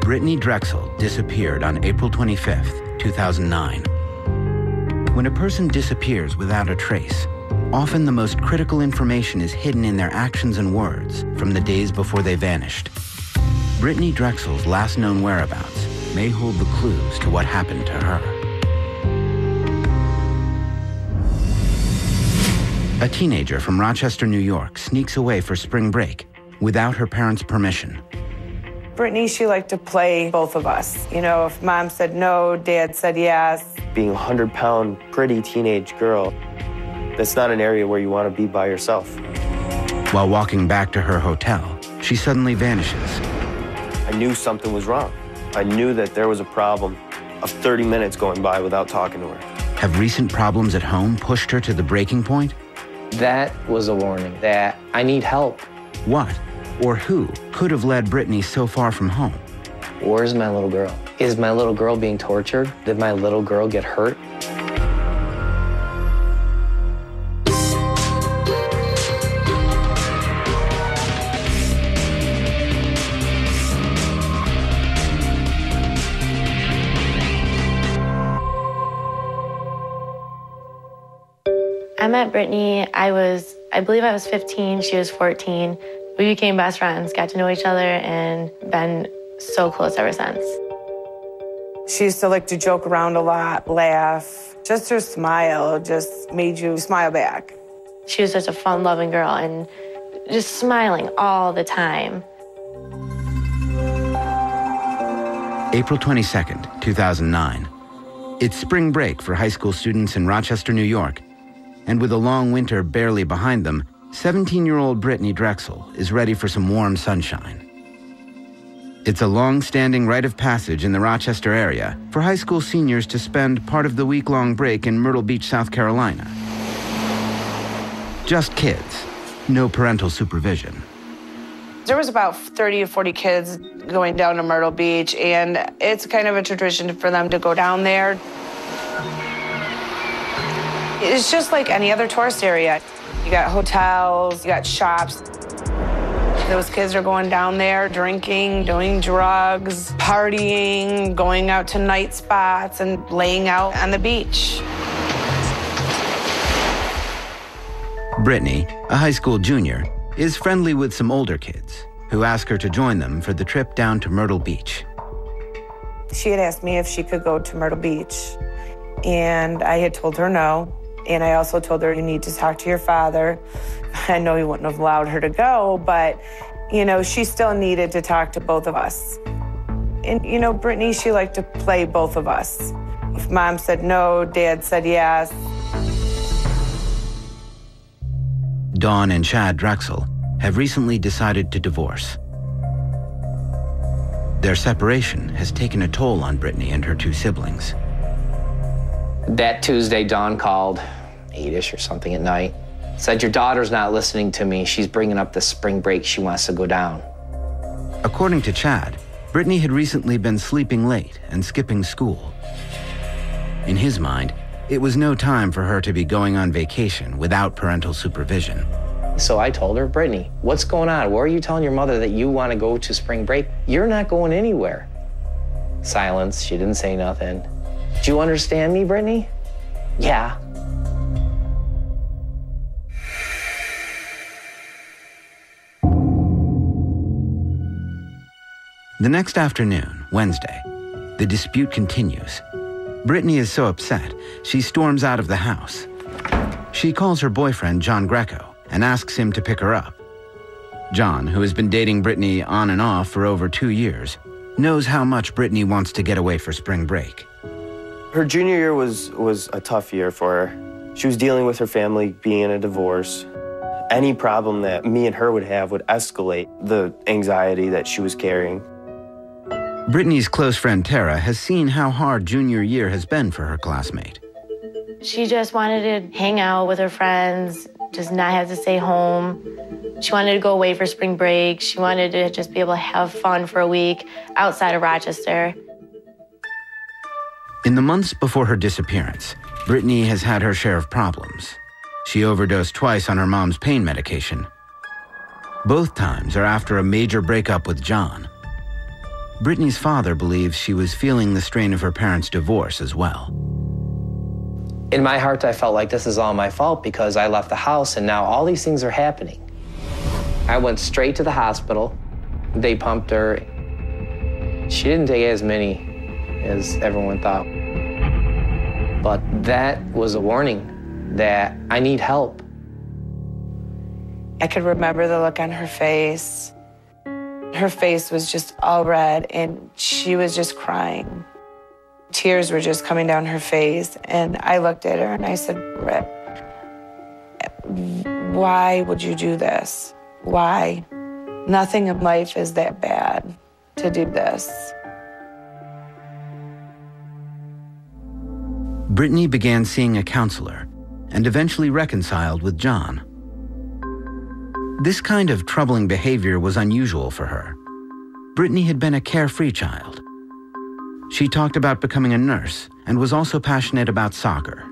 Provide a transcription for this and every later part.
Brittanee Drexel disappeared on April 25th, 2009. When a person disappears without a trace, often the most critical information is hidden in their actions and words from the days before they vanished. Brittanee Drexel's last known whereabouts may hold the clues to what happened to her. A teenager from Rochester, New York, sneaks away for spring break without her parents' permission. Brittanee, she liked to play both of us. You know, if mom said no, dad said yes. Being a 100-pound, pretty teenage girl, that's not an area where you want to be by yourself. While walking back to her hotel, she suddenly vanishes. I knew something was wrong. I knew that there was a problem of 30 minutes going by without talking to her. Have recent problems at home pushed her to the breaking point? That was a warning that I need help. What or who could have led Brittanee so far from home? Where's my little girl? Is my little girl being tortured? Did my little girl get hurt? I met Brittanee, I believe I was 15, she was 14. We became best friends, got to know each other, and been so close ever since. She used to like to joke around a lot, laugh. Just her smile just made you smile back. She was such a fun-loving girl and just smiling all the time. April 22nd, 2009. It's spring break for high school students in Rochester, New York. And with a long winter barely behind them, 17-year-old Brittanee Drexel is ready for some warm sunshine. It's a long-standing rite of passage in the Rochester area for high school seniors to spend part of the week-long break in Myrtle Beach, South Carolina. Just kids, no parental supervision. There was about 30 or 40 kids going down to Myrtle Beach, and it's kind of a tradition for them to go down there. It's just like any other tourist area. You got hotels, you got shops. Those kids are going down there, drinking, doing drugs, partying, going out to night spots, and laying out on the beach. Brittanee, a high school junior, is friendly with some older kids who ask her to join them for the trip down to Myrtle Beach. She had asked me if she could go to Myrtle Beach, and I had told her no. And I also told her, you need to talk to your father. I know he wouldn't have allowed her to go, but, you know, she still needed to talk to both of us. And, you know, Brittanee, she liked to play both of us. If mom said no, dad said yes. Dawn and Chad Drexel have recently decided to divorce. Their separation has taken a toll on Brittanee and her two siblings. That Tuesday, Dawn called, 8-ish or something at night. Said, your daughter's not listening to me. She's bringing up the spring break. She wants to go down. According to Chad, Brittanee had recently been sleeping late and skipping school. In his mind, it was no time for her to be going on vacation without parental supervision. So I told her, Brittanee, what's going on? Where are you telling your mother that you want to go to spring break? You're not going anywhere. Silence. She didn't say nothing. Do you understand me, Brittanee? Yeah. The next afternoon, Wednesday, the dispute continues. Brittanee is so upset, she storms out of the house. She calls her boyfriend, John Greco, and asks him to pick her up. John, who has been dating Brittanee on and off for over 2 years, knows how much Brittanee wants to get away for spring break. Her junior year was a tough year for her. She was dealing with her family being in a divorce. Any problem that me and her would have would escalate the anxiety that she was carrying. Brittanee's close friend Tara has seen how hard junior year has been for her classmate. She just wanted to hang out with her friends, just not have to stay home. She wanted to go away for spring break. She wanted to just be able to have fun for a week outside of Rochester. In the months before her disappearance, Brittanee has had her share of problems. She overdosed twice on her mom's pain medication. Both times are after a major breakup with John. Brittanee's father believes she was feeling the strain of her parents' divorce as well. In my heart, I felt like this is all my fault because I left the house and now all these things are happening. I went straight to the hospital. They pumped her. She didn't take as many as everyone thought. But that was a warning that I need help. I could remember the look on her face. Her face was just all red and she was just crying. Tears were just coming down her face. And I looked at her and I said, Britt, why would you do this? Why? Nothing in life is that bad to do this. Brittanee began seeing a counselor and eventually reconciled with John. This kind of troubling behavior was unusual for her. Brittanee had been a carefree child. She talked about becoming a nurse and was also passionate about soccer.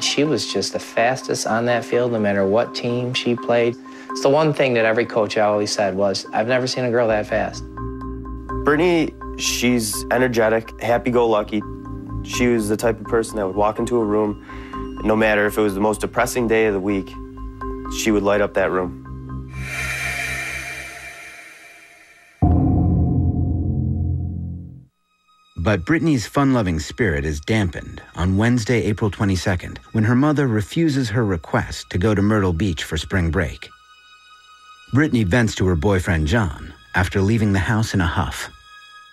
She was just the fastest on that field, no matter what team she played. It's the one thing that every coach always said was, I've never seen a girl that fast. Brittanee, she's energetic, happy-go-lucky. She was the type of person that would walk into a room, no matter if it was the most depressing day of the week, she would light up that room. But Brittanee's fun-loving spirit is dampened on Wednesday, April 22nd, when her mother refuses her request to go to Myrtle Beach for spring break. Brittanee vents to her boyfriend, John, after leaving the house in a huff.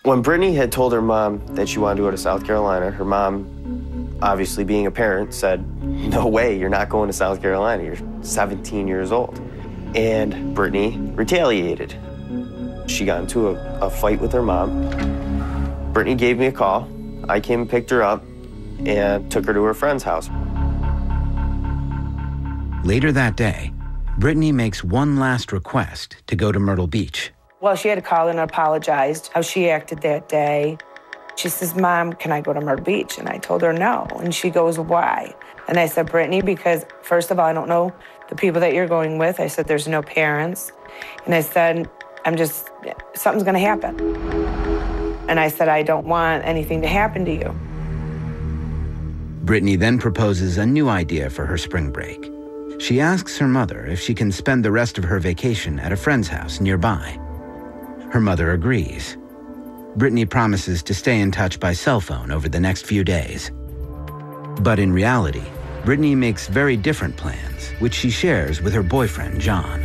When Brittanee had told her mom that she wanted to go to South Carolina, her mom, obviously being a parent, said, no way, you're not going to South Carolina. You're 17 years old. And Brittanee retaliated. She got into a fight with her mom. Brittanee gave me a call. I came and picked her up and took her to her friend's house. Later that day, Brittanee makes one last request to go to Myrtle Beach. Well, she had to call and apologized how she acted that day. She says, Mom, can I go to Myrtle Beach? And I told her no. And she goes, why? And I said, Brittanee, because first of all, I don't know the people that you're going with. I said, there's no parents. And I said, something's gonna happen. And I said, I don't want anything to happen to you. Brittanee then proposes a new idea for her spring break. She asks her mother if she can spend the rest of her vacation at a friend's house nearby. Her mother agrees. Brittanee promises to stay in touch by cell phone over the next few days. But in reality, Brittanee makes very different plans, which she shares with her boyfriend, John.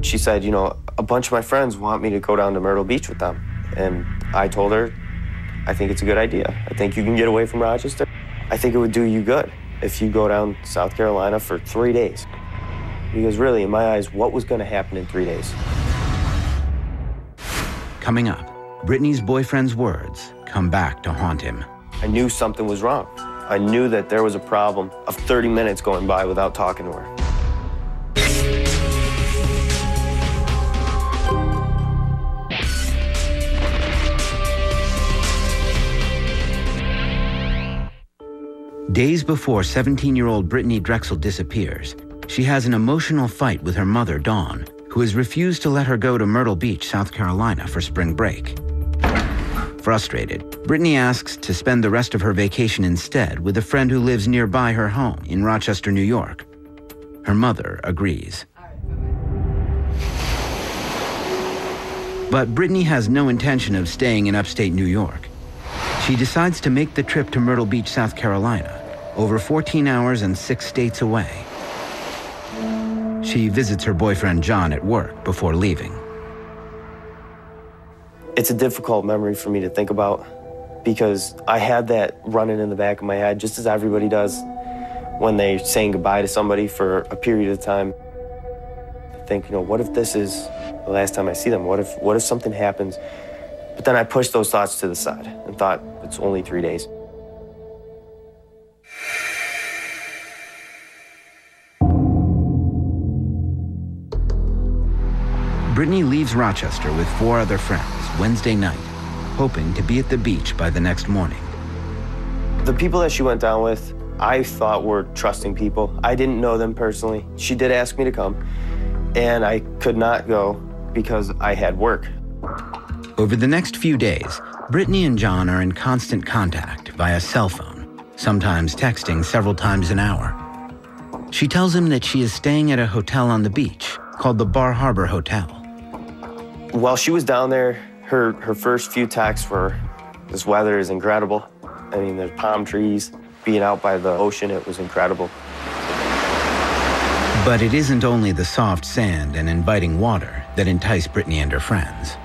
She said, you know, a bunch of my friends want me to go down to Myrtle Beach with them. And I told her, I think it's a good idea. I think you can get away from Rochester. I think it would do you good if you go down to South Carolina for 3 days. Because really, in my eyes, what was going to happen in 3 days? Coming up, Brittanee's boyfriend's words come back to haunt him. I knew something was wrong. I knew that there was a problem of 30 minutes going by without talking to her. Days before 17-year-old Brittanee Drexel disappears, she has an emotional fight with her mother, Dawn, who has refused to let her go to Myrtle Beach, South Carolina for spring break. Frustrated, Brittanee asks to spend the rest of her vacation instead with a friend who lives nearby her home in Rochester, New York. Her mother agrees. But Brittanee has no intention of staying in upstate New York. She decides to make the trip to Myrtle Beach, South Carolina, over 14 hours and 6 states away. She visits her boyfriend John at work before leaving. It's a difficult memory for me to think about because I had that running in the back of my head, just as everybody does when they're saying goodbye to somebody for a period of time. I think, you know, what if this is the last time I see them? What if something happens? But then I pushed those thoughts to the side and thought, it's only 3 days. Brittanee leaves Rochester with 4 other friends Wednesday night, hoping to be at the beach by the next morning. The people that she went down with, I thought were trusting people. I didn't know them personally. She did ask me to come, and I could not go because I had work. Over the next few days, Brittanee and John are in constant contact via cell phone, sometimes texting several times an hour. She tells him that she is staying at a hotel on the beach called the Bar Harbor Hotel. While she was down there, her first few texts were, "This weather is incredible." I mean, there's palm trees. Being out by the ocean, it was incredible. But it isn't only the soft sand and inviting water that entice Brittanee and her friends.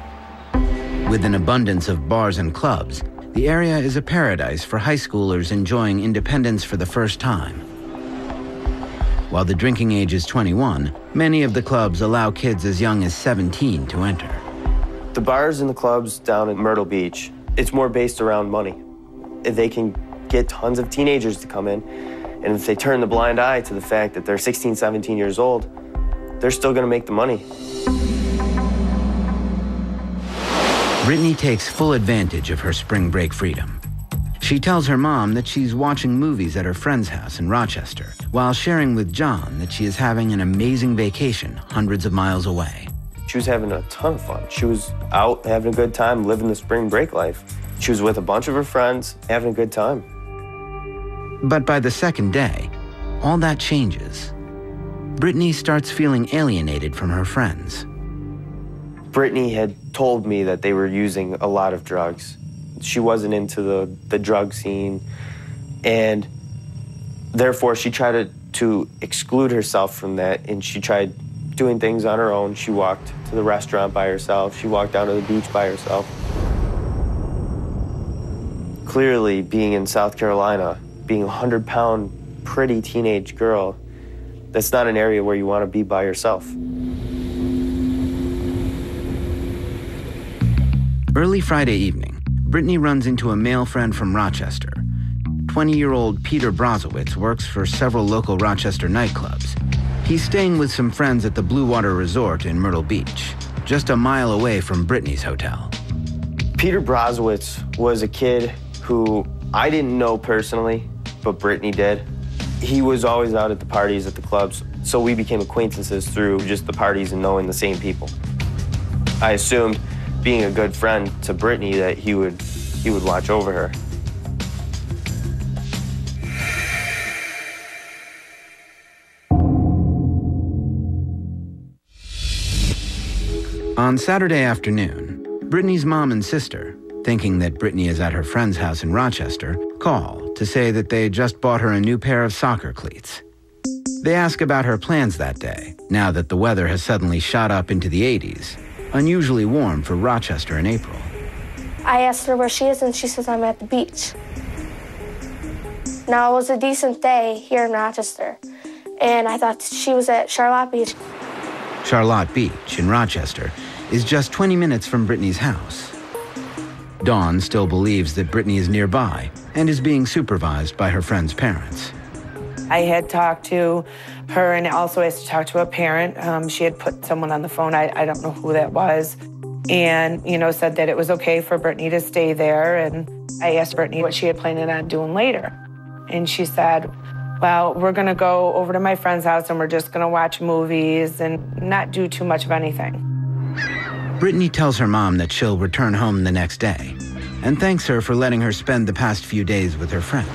With an abundance of bars and clubs, the area is a paradise for high schoolers enjoying independence for the first time. While the drinking age is 21, many of the clubs allow kids as young as 17 to enter. The bars and the clubs down at Myrtle Beach, it's more based around money. They can get tons of teenagers to come in, and if they turn the blind eye to the fact that they're 16, 17 years old, they're still gonna make the money. Brittanee takes full advantage of her spring break freedom. She tells her mom that she's watching movies at her friend's house in Rochester, while sharing with John that she is having an amazing vacation hundreds of miles away. She was having a ton of fun. She was out having a good time, living the spring break life. She was with a bunch of her friends, having a good time. But by the second day, all that changes. Brittanee starts feeling alienated from her friends. Brittanee had told me that they were using a lot of drugs. She wasn't into the drug scene, and therefore she tried to exclude herself from that, and she tried doing things on her own. She walked to the restaurant by herself. She walked down to the beach by herself. Clearly, being in South Carolina, being a 100-pound, pretty teenage girl, that's not an area where you want to be by yourself. Early Friday evening, Brittanee runs into a male friend from Rochester. 20-year-old Peter Brozowitz works for several local Rochester nightclubs. He's staying with some friends at the Blue Water Resort in Myrtle Beach, just a mile away from Brittanee's hotel. Peter Brozowitz was a kid who I didn't know personally, but Brittanee did. He was always out at the parties at the clubs, so we became acquaintances through just the parties and knowing the same people. I assumed, being a good friend to Brittanee, that he would watch over her. On Saturday afternoon, Brittanee's mom and sister, thinking that Brittanee is at her friend's house in Rochester, call to say that they just bought her a new pair of soccer cleats. They ask about her plans that day, now that the weather has suddenly shot up into the 80s, unusually warm for Rochester in April. I asked her where she is, and she says I'm at the beach. Now, it was a decent day here in Rochester, and I thought she was at Charlotte Beach. Charlotte Beach in Rochester is just 20 minutes from Brittanee's house. Dawn still believes that Brittanee is nearby and is being supervised by her friend's parents. I had talked to her and also had to talk to a parent. She had put someone on the phone, I don't know who that was, and, said that it was okay for Brittanee to stay there. And I asked Brittanee what she had planned on doing later. And she said, well, we're gonna go over to my friend's house and we're just gonna watch movies and not do too much of anything. Brittanee tells her mom that she'll return home the next day and thanks her for letting her spend the past few days with her friends.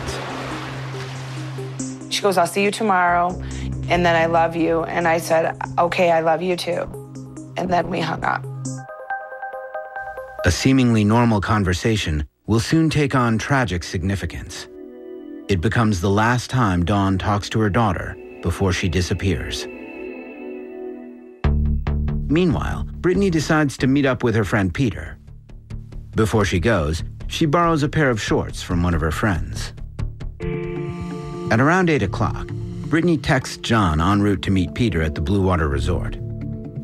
She goes, I'll see you tomorrow, and then I love you. And I said, okay, I love you too. And then we hung up. A seemingly normal conversation will soon take on tragic significance. It becomes the last time Dawn talks to her daughter before she disappears. Meanwhile, Brittanee decides to meet up with her friend Peter. Before she goes, she borrows a pair of shorts from one of her friends. At around 8 o'clock, Brittanee texts John en route to meet Peter at the Blue Water Resort.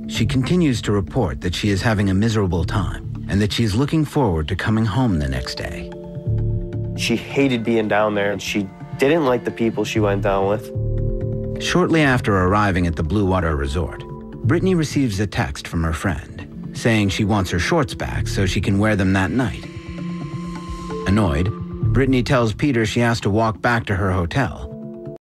She continues to report that she is having a miserable time and that she is looking forward to coming home the next day. She hated being down there, and she didn't like the people she went down with. Shortly after arriving at the Blue Water Resort, Brittanee receives a text from her friend saying she wants her shorts back so she can wear them that night. Annoyed, Brittanee tells Peter she has to walk back to her hotel